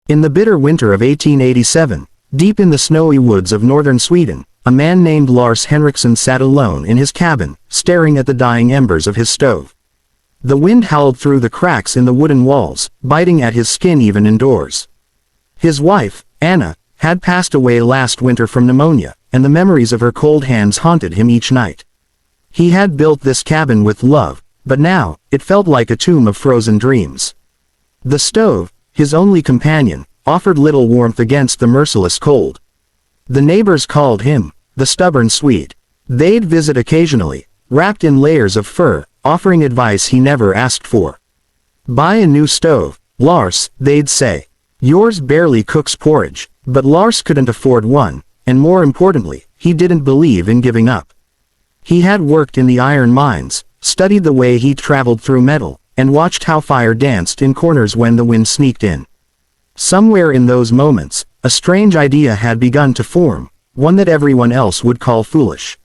In the bitter winter of 1887, deep in the snowy woods of northern Sweden, a man named Lars Henriksson sat alone in his cabin, staring at the dying embers of his stove. The wind howled through the cracks in the wooden walls, biting at his skin even indoors. His wife, Anna, had passed away last winter from pneumonia, and the memories of her cold hands haunted him each night. He had built this cabin with love, but now, it felt like a tomb of frozen dreams. The stove, his only companion, offered little warmth against the merciless cold. The neighbors called him the stubborn Swede. They'd visit occasionally, wrapped in layers of fur, offering advice he never asked for. "Buy a new stove, Lars," they'd say. "Yours barely cooks porridge." But Lars couldn't afford one, and more importantly, he didn't believe in giving up. He had worked in the iron mines, studied the way heat traveled through metal, and watched how fire danced in corners when the wind sneaked in. Somewhere in those moments, a strange idea had begun to form, one that everyone else would call foolish.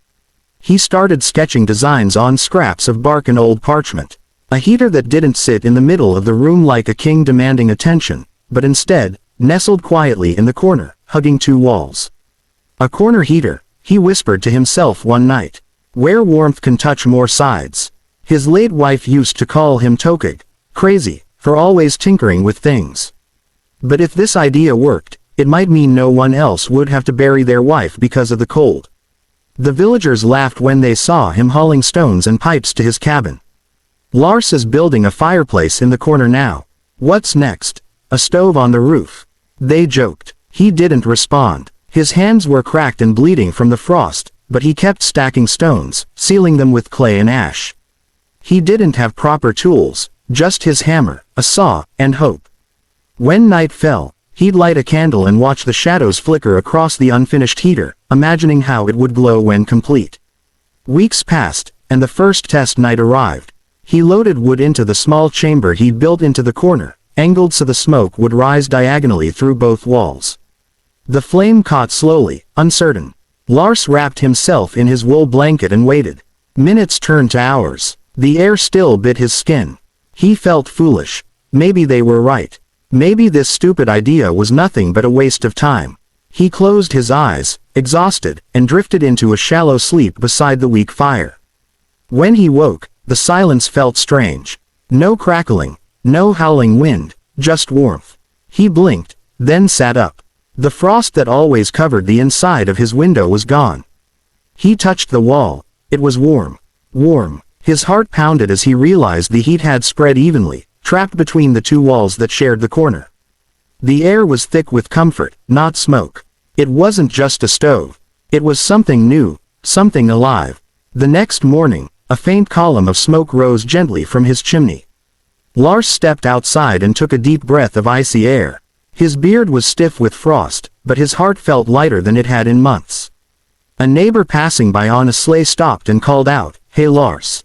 He started sketching designs on scraps of bark and old parchment. A heater that didn't sit in the middle of the room like a king demanding attention, but instead, nestled quietly in the corner, hugging two walls. A corner heater, he whispered to himself one night, where warmth can touch more sides. His late wife used to call him tokig, crazy, for always tinkering with things. But if this idea worked, it might mean no one else would have to bury their wife because of the cold. The villagers laughed when they saw him hauling stones and pipes to his cabin. "Lars is building a fireplace in the corner now. What's next? A stove on the roof?" They joked. He didn't respond. His hands were cracked and bleeding from the frost, but he kept stacking stones, sealing them with clay and ash. He didn't have proper tools, just his hammer, a saw, and hope. When night fell, he'd light a candle and watch the shadows flicker across the unfinished heater, imagining how it would glow when complete. Weeks passed, and the first test night arrived. He loaded wood into the small chamber he'd built into the corner, angled so the smoke would rise diagonally through both walls. The flame caught slowly, uncertain. Lars wrapped himself in his wool blanket and waited. Minutes turned to hours. The air still bit his skin. He felt foolish. Maybe they were right. Maybe this stupid idea was nothing but a waste of time. He closed his eyes, exhausted, and drifted into a shallow sleep beside the weak fire. When he woke, the silence felt strange. No crackling, no howling wind, just warmth. He blinked, then sat up. The frost that always covered the inside of his window was gone. He touched the wall. It was warm. Warm. His heart pounded as he realized the heat had spread evenly, trapped between the two walls that shared the corner. The air was thick with comfort, not smoke. It wasn't just a stove. It was something new, something alive. The next morning, a faint column of smoke rose gently from his chimney. Lars stepped outside and took a deep breath of icy air. His beard was stiff with frost, but his heart felt lighter than it had in months. A neighbor passing by on a sleigh stopped and called out, "Hey Lars.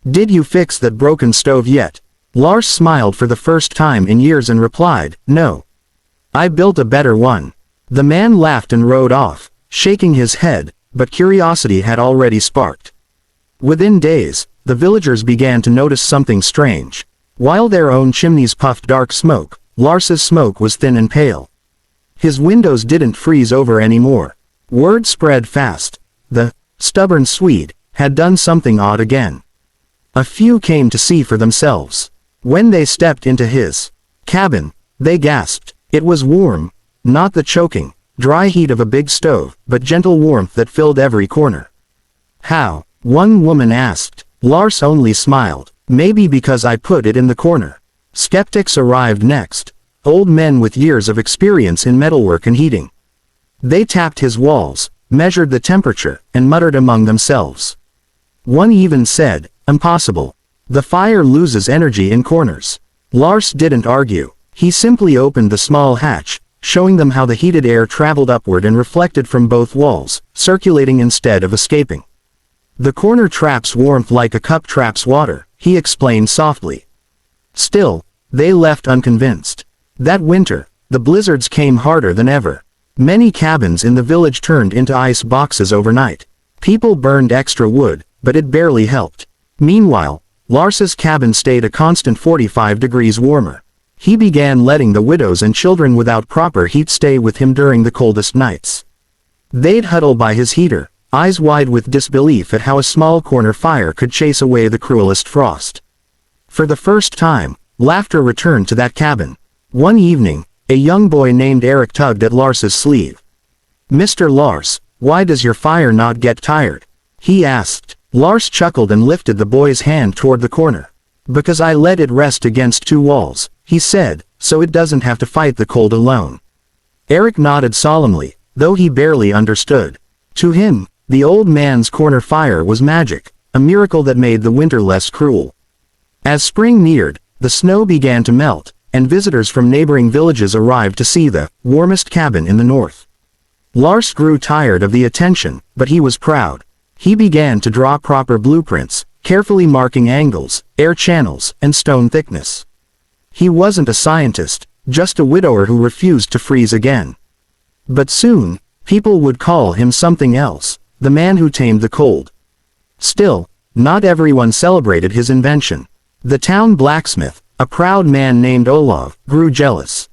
Did you fix that broken stove yet?" Lars smiled for the first time in years and replied, "No. I built a better one." The man laughed and rode off, shaking his head, but curiosity had already sparked. Within days, the villagers began to notice something strange. While their own chimneys puffed dark smoke, Lars's smoke was thin and pale. His windows didn't freeze over anymore. Word spread fast. The stubborn Swede had done something odd again. A few came to see for themselves. When they stepped into his cabin, they gasped. It was warm, not the choking, dry heat of a big stove, but gentle warmth that filled every corner. "How?" one woman asked. Lars only smiled. "Maybe because I put it in the corner." Skeptics arrived next. Old men with years of experience in metalwork and heating. They tapped his walls, measured the temperature, and muttered among themselves. One even said, "Impossible. The fire loses energy in corners." Lars didn't argue. He simply opened the small hatch, showing them how the heated air traveled upward and reflected from both walls, circulating instead of escaping. "The corner traps warmth like a cup traps water," he explained softly. Still, they left unconvinced. That winter, the blizzards came harder than ever. Many cabins in the village turned into ice boxes overnight. People burned extra wood, but it barely helped. Meanwhile, Lars's cabin stayed a constant 45 degrees warmer. He began letting the widows and children without proper heat stay with him during the coldest nights. They'd huddle by his heater, eyes wide with disbelief at how a small corner fire could chase away the cruelest frost. For the first time, laughter returned to that cabin. One evening, a young boy named Eric tugged at Lars's sleeve. "Mr. Lars, why does your fire not get tired?" he asked. Lars chuckled and lifted the boy's hand toward the corner. "Because I let it rest against two walls," he said, "so it doesn't have to fight the cold alone." Eric nodded solemnly, though he barely understood. To him, the old man's corner fire was magic, a miracle that made the winter less cruel. As spring neared, the snow began to melt, and visitors from neighboring villages arrived to see the warmest cabin in the north. Lars grew tired of the attention, but he was proud. He began to draw proper blueprints, carefully marking angles, air channels, and stone thickness. He wasn't a scientist, just a widower who refused to freeze again. But soon, people would call him something else, the man who tamed the cold. Still, not everyone celebrated his invention. The town blacksmith, a proud man named Olav, grew jealous.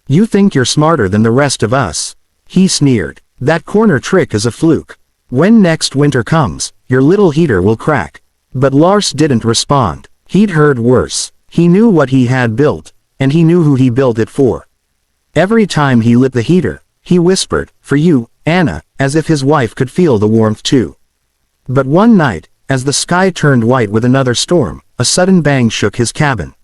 "You think you're smarter than the rest of us," he sneered. "That corner trick is a fluke. When next winter comes, your little heater will crack." But Lars didn't respond. He'd heard worse. He knew what he had built, and he knew who he built it for. Every time he lit the heater, he whispered, "For you, Anna," as if his wife could feel the warmth too. But one night, as the sky turned white with another storm, a sudden bang shook his cabin.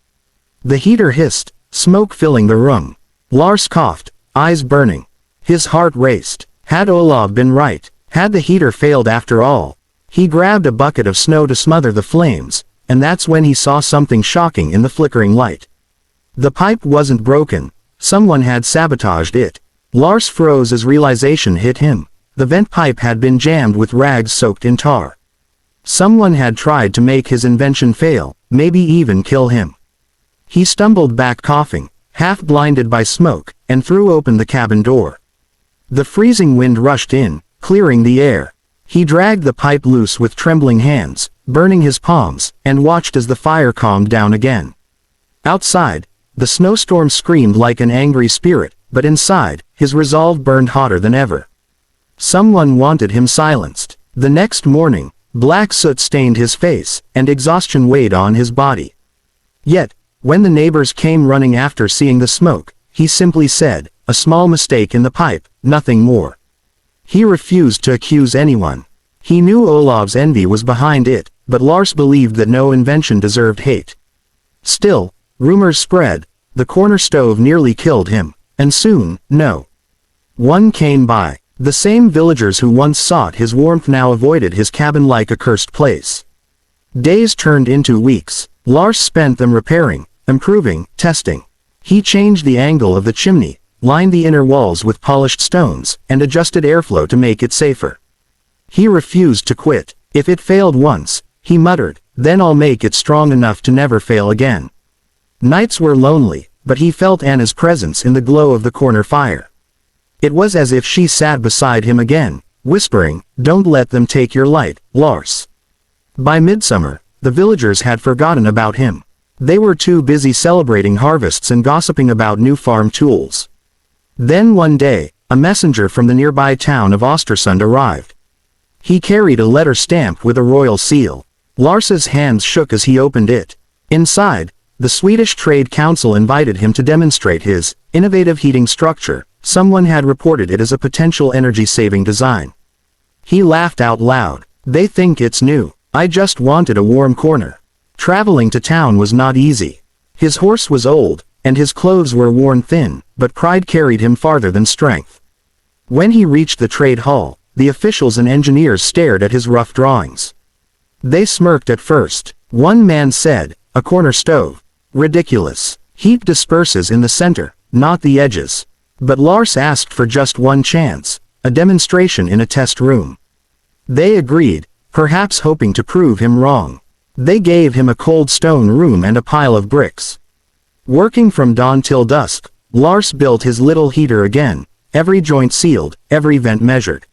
The heater hissed, smoke filling the room. Lars coughed, eyes burning. His heart raced. Had Olav been right? Had the heater failed after all? He grabbed a bucket of snow to smother the flames, and that's when he saw something shocking in the flickering light. The pipe wasn't broken. Someone had sabotaged it. Lars froze as realization hit him. The vent pipe had been jammed with rags soaked in tar. Someone had tried to make his invention fail, maybe even kill him. He stumbled back coughing, half blinded by smoke, and threw open the cabin door. The freezing wind rushed in, clearing the air. He dragged the pipe loose with trembling hands, burning his palms, and watched as the fire calmed down again. Outside, the snowstorm screamed like an angry spirit, but inside, his resolve burned hotter than ever. Someone wanted him silenced. The next morning, black soot stained his face, and exhaustion weighed on his body. Yet, when the neighbors came running after seeing the smoke, he simply said, "A small mistake in the pipe, nothing more." He refused to accuse anyone. He knew Olav's envy was behind it, but Lars believed that no invention deserved hate. Still, rumors spread. The corner stove nearly killed him, and soon, no one came by. The same villagers who once sought his warmth now avoided his cabin like a cursed place. Days turned into weeks. Lars spent them repairing, improving, testing. He changed the angle of the chimney, lined the inner walls with polished stones, and adjusted airflow to make it safer. He refused to quit. If it failed once, he muttered, "then I'll make it strong enough to never fail again." Nights were lonely, but he felt Anna's presence in the glow of the corner fire. It was as if she sat beside him again, whispering, "Don't let them take your light, Lars." By midsummer, the villagers had forgotten about him. They were too busy celebrating harvests and gossiping about new farm tools. Then one day, a messenger from the nearby town of Östersund arrived. He carried a letter stamped with a royal seal. Lars's hands shook as he opened it. Inside, the Swedish Trade Council invited him to demonstrate his innovative heating structure. Someone had reported it as a potential energy-saving design. He laughed out loud. "They think it's new. I just wanted a warm corner." Traveling to town was not easy. His horse was old, and his clothes were worn thin, but pride carried him farther than strength. When he reached the trade hall, the officials and engineers stared at his rough drawings. They smirked at first. One man said, "A corner stove. Ridiculous. Heat disperses in the center, not the edges." But Lars asked for just one chance, a demonstration in a test room. They agreed, perhaps hoping to prove him wrong. They gave him a cold stone room and a pile of bricks. Working from dawn till dusk, Lars built his little heater again, every joint sealed, every vent measured.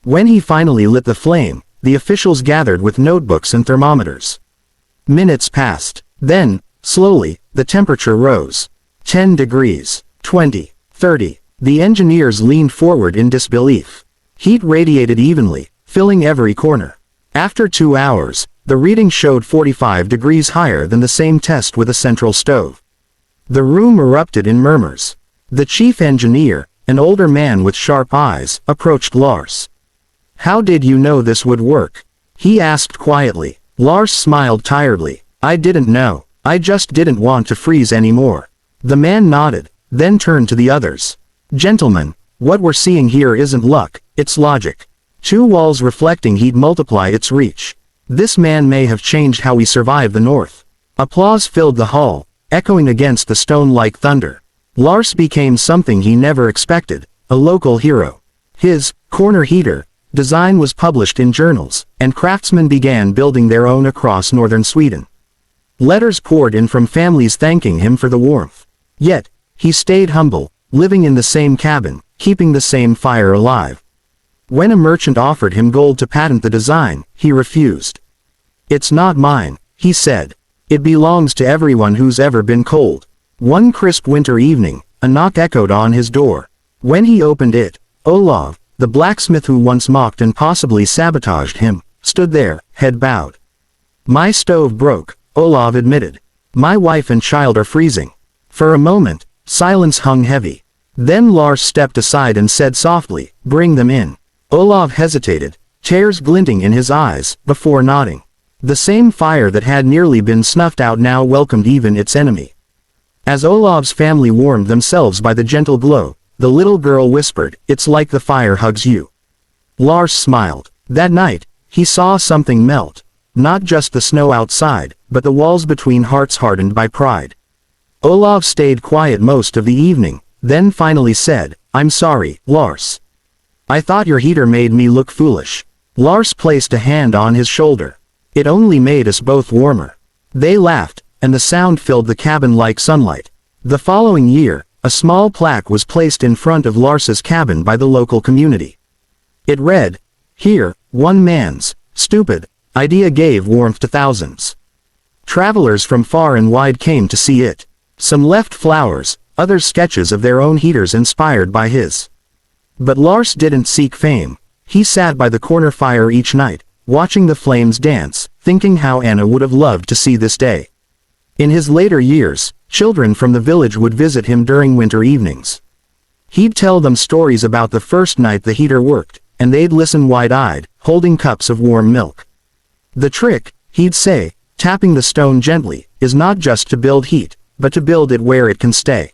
When he finally lit the flame, the officials gathered with notebooks and thermometers. Minutes passed. Then, slowly, the temperature rose. 10 degrees. 20. 30. The engineers leaned forward in disbelief. Heat radiated evenly, filling every corner. After 2 hours, the reading showed 45 degrees higher than the same test with a central stove. The room erupted in murmurs. The chief engineer, an older man with sharp eyes, approached Lars. "How did you know this would work?" he asked quietly. Lars smiled tiredly. "I didn't know. I just didn't want to freeze anymore." The man nodded, then turned to the others. "Gentlemen, what we're seeing here isn't luck, it's logic. 2 walls reflecting heat multiply its reach. This man may have changed how we survive the North." Applause filled the hall, echoing against the stone like thunder. Lars became something he never expected, a local hero. His corner heater design was published in journals, and craftsmen began building their own across northern Sweden. Letters poured in from families thanking him for the warmth. Yet, he stayed humble, living in the same cabin, keeping the same fire alive. When a merchant offered him gold to patent the design, he refused. "It's not mine," he said. "It belongs to everyone who's ever been cold." One crisp winter evening, a knock echoed on his door. When he opened it, Olav, the blacksmith who once mocked and possibly sabotaged him, stood there, head bowed. "My stove broke," Olav admitted. "My wife and child are freezing." For a moment, silence hung heavy. Then Lars stepped aside and said softly, "Bring them in." Olav hesitated, tears glinting in his eyes, before nodding. The same fire that had nearly been snuffed out now welcomed even its enemy. As Olav's family warmed themselves by the gentle glow, the little girl whispered, "It's like the fire hugs you." Lars smiled. That night, he saw something melt. Not just the snow outside, but the walls between hearts hardened by pride. Olav stayed quiet most of the evening, then finally said, "I'm sorry, Lars. I thought your heater made me look foolish." Lars placed a hand on his shoulder. "It only made us both warmer." They laughed, and the sound filled the cabin like sunlight. The following year, a small plaque was placed in front of Lars's cabin by the local community. It read, "Here, one man's stupid idea gave warmth to thousands." Travelers from far and wide came to see it. Some left flowers, others sketches of their own heaters inspired by his. But Lars didn't seek fame. He sat by the corner fire each night, watching the flames dance, thinking how Anna would have loved to see this day. In his later years, children from the village would visit him during winter evenings. He'd tell them stories about the first night the heater worked, and they'd listen wide-eyed, holding cups of warm milk. "The trick," he'd say, tapping the stone gently, "is not just to build heat, but to build it where it can stay."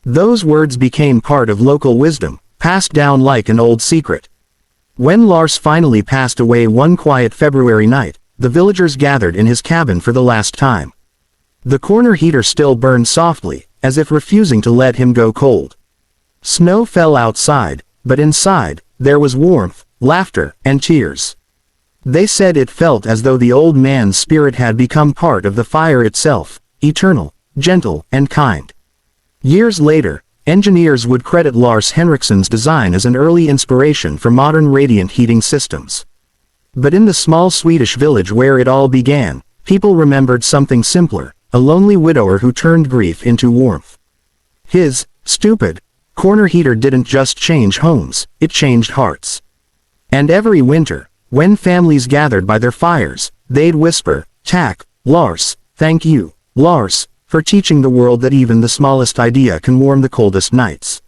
Those words became part of local wisdom, passed down like an old secret. When Lars finally passed away one quiet February night, the villagers gathered in his cabin for the last time. The corner heater still burned softly, as if refusing to let him go cold. Snow fell outside, but inside, there was warmth, laughter, and tears. They said it felt as though the old man's spirit had become part of the fire itself, eternal, gentle, and kind. Years later, engineers would credit Lars Henriksson's design as an early inspiration for modern radiant heating systems. But in the small Swedish village where it all began, people remembered something simpler, a lonely widower who turned grief into warmth. His stupid corner heater didn't just change homes, it changed hearts. And every winter, when families gathered by their fires, they'd whisper, "Tak, Lars, thank you, Lars, for teaching the world that even the smallest idea can warm the coldest nights."